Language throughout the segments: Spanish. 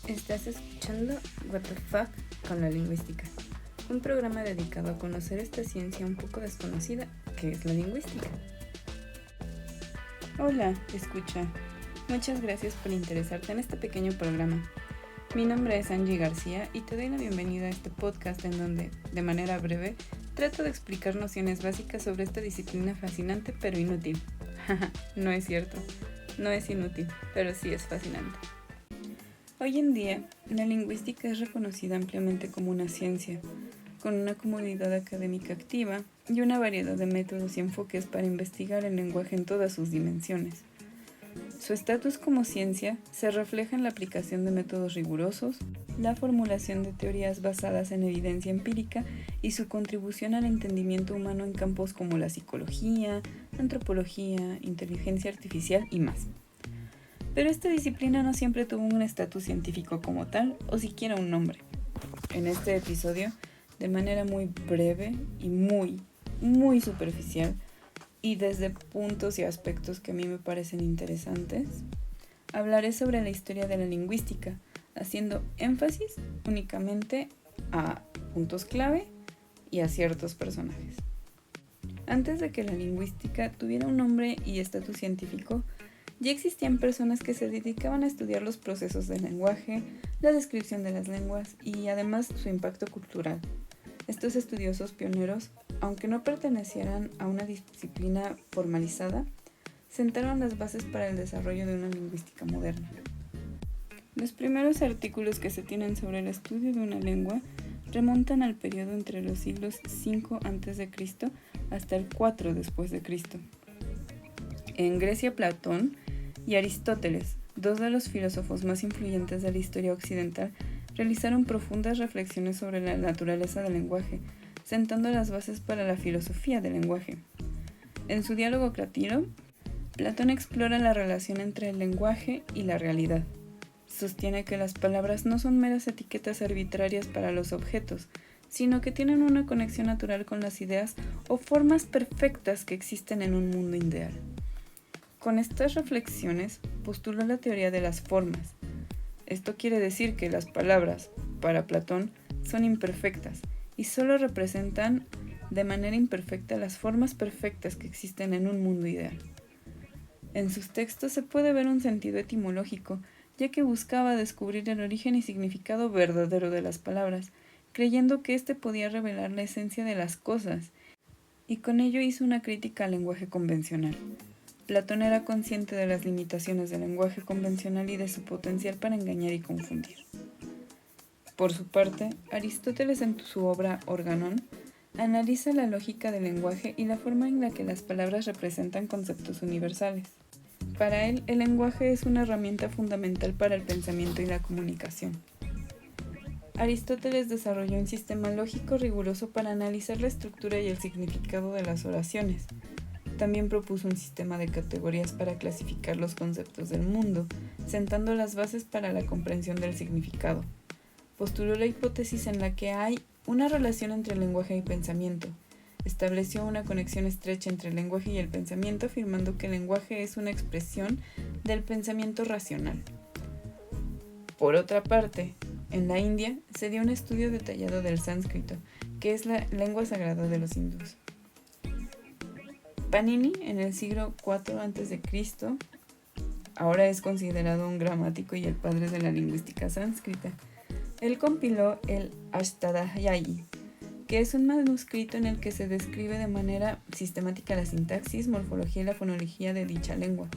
Estás escuchando What the Fuck con la lingüística, un programa dedicado a conocer esta ciencia un poco desconocida que es la lingüística. Hola, escucha. Muchas gracias por interesarte en este pequeño programa. Mi nombre es Angie García y te doy la bienvenida a este podcast en donde, de manera breve, trato de explicar nociones básicas sobre esta disciplina fascinante pero inútil. No es cierto, no es inútil, pero sí es fascinante. Hoy en día, la lingüística es reconocida ampliamente como una ciencia, con una comunidad académica activa y una variedad de métodos y enfoques para investigar el lenguaje en todas sus dimensiones. Su estatus como ciencia se refleja en la aplicación de métodos rigurosos, la formulación de teorías basadas en evidencia empírica y su contribución al entendimiento humano en campos como la psicología, antropología, inteligencia artificial y más. Pero esta disciplina no siempre tuvo un estatus científico como tal o siquiera un nombre. En este episodio, de manera muy breve y muy superficial, y desde puntos y aspectos que a mí me parecen interesantes, hablaré sobre la historia de la lingüística, haciendo énfasis únicamente a puntos clave y a ciertos personajes. Antes de que la lingüística tuviera un nombre y estatus científico, ya existían personas que se dedicaban a estudiar los procesos del lenguaje, la descripción de las lenguas y además su impacto cultural. Estos estudiosos pioneros, aunque no pertenecieran a una disciplina formalizada, sentaron las bases para el desarrollo de una lingüística moderna. Los primeros artículos que se tienen sobre el estudio de una lengua remontan al periodo entre los siglos V a.C. hasta el 4 después de Cristo. En Grecia, Platón y Aristóteles, dos de los filósofos más influyentes de la historia occidental, realizaron profundas reflexiones sobre la naturaleza del lenguaje, sentando las bases para la filosofía del lenguaje. En su diálogo Cratilo, Platón explora la relación entre el lenguaje y la realidad. Sostiene que las palabras no son meras etiquetas arbitrarias para los objetos, sino que tienen una conexión natural con las ideas o formas perfectas que existen en un mundo ideal. Con estas reflexiones postuló la teoría de las formas. Esto quiere decir que las palabras, para Platón, son imperfectas y solo representan de manera imperfecta las formas perfectas que existen en un mundo ideal. En sus textos se puede ver un sentido etimológico, ya que buscaba descubrir el origen y significado verdadero de las palabras, creyendo que éste podía revelar la esencia de las cosas, y con ello hizo una crítica al lenguaje convencional. Platón era consciente de las limitaciones del lenguaje convencional y de su potencial para engañar y confundir. Por su parte, Aristóteles en su obra Organón analiza la lógica del lenguaje y la forma en la que las palabras representan conceptos universales. Para él, el lenguaje es una herramienta fundamental para el pensamiento y la comunicación. Aristóteles desarrolló un sistema lógico riguroso para analizar la estructura y el significado de las oraciones. También propuso un sistema de categorías para clasificar los conceptos del mundo, sentando las bases para la comprensión del significado. Postuló la hipótesis en la que hay una relación entre el lenguaje y pensamiento. Estableció una conexión estrecha entre el lenguaje y el pensamiento, afirmando que el lenguaje es una expresión del pensamiento racional. Por otra parte, en la India se dio un estudio detallado del sánscrito, que es la lengua sagrada de los hindúes. Panini, en el siglo IV a.C., ahora es considerado un gramático y el padre de la lingüística sánscrita. Él compiló el Ashtadhyayi, que es un manuscrito en el que se describe de manera sistemática la sintaxis, morfología y la fonología de dicha lengua.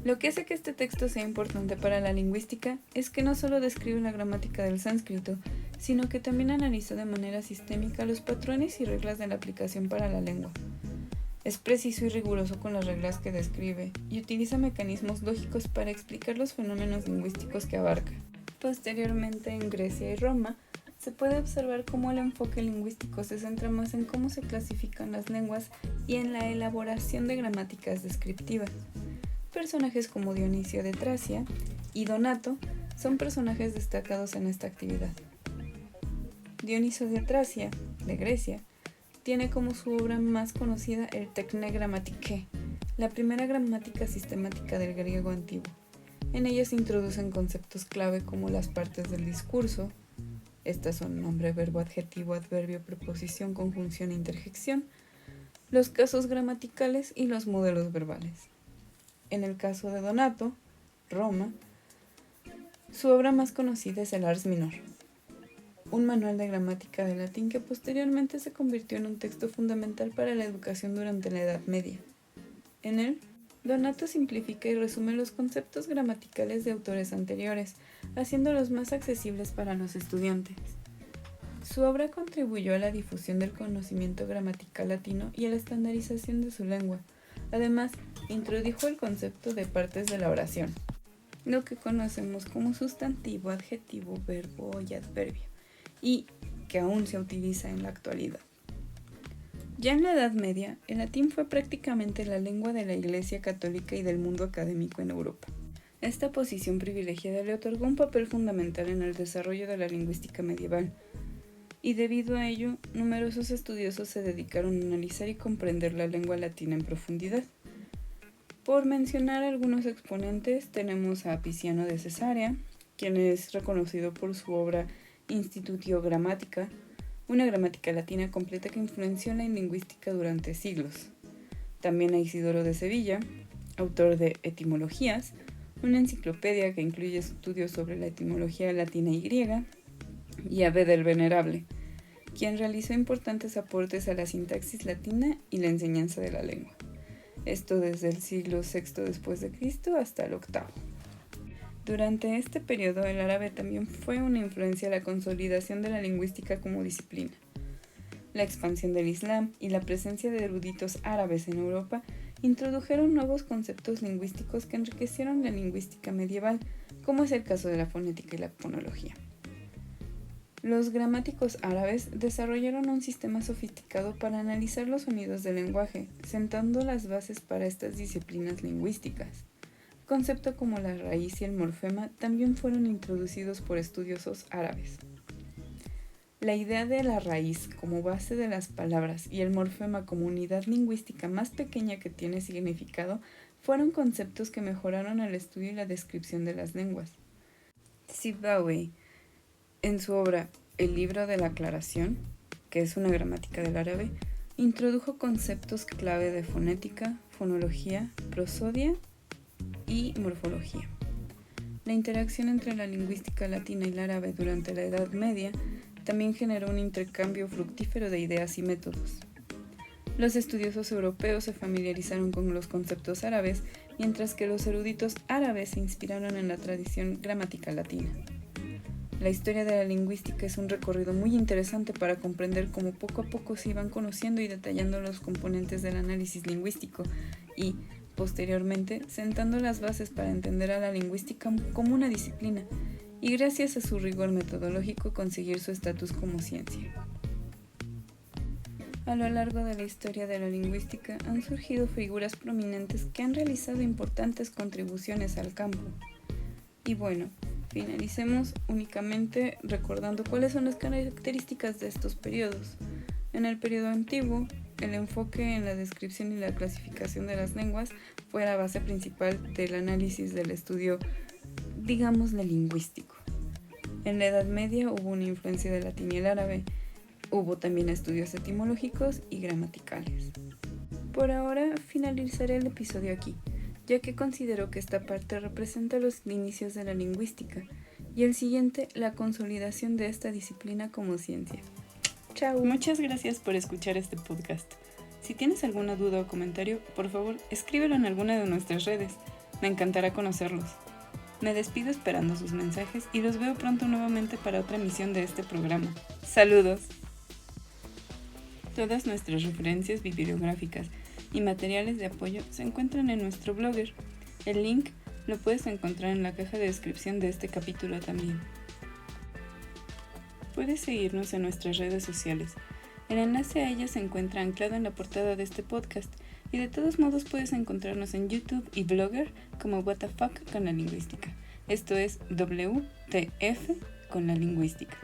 Lo que hace que este texto sea importante para la lingüística es que no solo describe la gramática del sánscrito, sino que también analizó de manera sistémica los patrones y reglas de la aplicación para la lengua. Es preciso y riguroso con las reglas que describe y utiliza mecanismos lógicos para explicar los fenómenos lingüísticos que abarca. Posteriormente, en Grecia y Roma, se puede observar cómo el enfoque lingüístico se centra más en cómo se clasifican las lenguas y en la elaboración de gramáticas descriptivas. Personajes como Dionisio de Tracia y Donato son personajes destacados en esta actividad. Dionisio de Tracia, de Grecia, tiene como su obra más conocida el Tecne Grammatike, la primera gramática sistemática del griego antiguo. En ellas se introducen conceptos clave como las partes del discurso. Estas son nombre, verbo, adjetivo, adverbio, preposición, conjunción e interjección, los casos gramaticales y los modelos verbales. En el caso de Donato, Roma, su obra más conocida es el Ars Minor, un manual de gramática de latín que posteriormente se convirtió en un texto fundamental para la educación durante la Edad Media. En él, Donato simplifica y resume los conceptos gramaticales de autores anteriores, haciéndolos más accesibles para los estudiantes. Su obra contribuyó a la difusión del conocimiento gramatical latino y a la estandarización de su lengua. Además, introdujo el concepto de partes de la oración, lo que conocemos como sustantivo, adjetivo, verbo y adverbio, y que aún se utiliza en la actualidad. Ya en la Edad Media, el latín fue prácticamente la lengua de la Iglesia católica y del mundo académico en Europa. Esta posición privilegiada le otorgó un papel fundamental en el desarrollo de la lingüística medieval, y debido a ello, numerosos estudiosos se dedicaron a analizar y comprender la lengua latina en profundidad. Por mencionar algunos exponentes, tenemos a Apiciano de Cesarea, quien es reconocido por su obra Institutio Grammatica, una gramática latina completa que influenció la lingüística durante siglos. También a Isidoro de Sevilla, autor de Etimologías, una enciclopedia que incluye estudios sobre la etimología latina y griega, y a Beda el Venerable, quien realizó importantes aportes a la sintaxis latina y la enseñanza de la lengua. Esto desde el siglo VI después de Cristo hasta el VIII. Durante este periodo, el árabe también fue una influencia a la consolidación de la lingüística como disciplina. La expansión del Islam y la presencia de eruditos árabes en Europa introdujeron nuevos conceptos lingüísticos que enriquecieron la lingüística medieval, como es el caso de la fonética y la fonología. Los gramáticos árabes desarrollaron un sistema sofisticado para analizar los sonidos del lenguaje, sentando las bases para estas disciplinas lingüísticas. Conceptos como la raíz y el morfema también fueron introducidos por estudiosos árabes. La idea de la raíz como base de las palabras y el morfema como unidad lingüística más pequeña que tiene significado fueron conceptos que mejoraron el estudio y la descripción de las lenguas. Sibawayh, en su obra El libro de la aclaración, que es una gramática del árabe, introdujo conceptos clave de fonética, fonología, prosodia y morfología. La interacción entre la lingüística latina y la árabe durante la Edad Media también generó un intercambio fructífero de ideas y métodos. Los estudiosos europeos se familiarizaron con los conceptos árabes, mientras que los eruditos árabes se inspiraron en la tradición gramática latina. La historia de la lingüística es un recorrido muy interesante para comprender cómo poco a poco se iban conociendo y detallando los componentes del análisis lingüístico y, posteriormente, sentando las bases para entender a la lingüística como una disciplina y, gracias a su rigor metodológico, conseguir su estatus como ciencia. A lo largo de la historia de la lingüística han surgido figuras prominentes que han realizado importantes contribuciones al campo. Y bueno, finalicemos únicamente recordando cuáles son las características de estos periodos. En el periodo antiguo, el enfoque en la descripción y la clasificación de las lenguas fue la base principal del análisis del estudio, digámosle, lingüístico. En la Edad Media hubo una influencia del latín y el árabe. Hubo también estudios etimológicos y gramaticales. Por ahora finalizaré el episodio aquí, ya que considero que esta parte representa los inicios de la lingüística y el siguiente la consolidación de esta disciplina como ciencia. Chao. Muchas gracias por escuchar este podcast. Si tienes alguna duda o comentario, por favor, escríbelo en alguna de nuestras redes. Me encantará conocerlos. Me despido esperando sus mensajes y los veo pronto nuevamente para otra emisión de este programa. ¡Saludos! Todas nuestras referencias bibliográficas y materiales de apoyo se encuentran en nuestro Blogger. El link lo puedes encontrar en la caja de descripción de este capítulo también. Puedes seguirnos en nuestras redes sociales. El enlace a ellas se encuentra anclado en la portada de este podcast y de todos modos puedes encontrarnos en YouTube y Blogger como What the Fuck con la lingüística. Esto es WTF con la lingüística.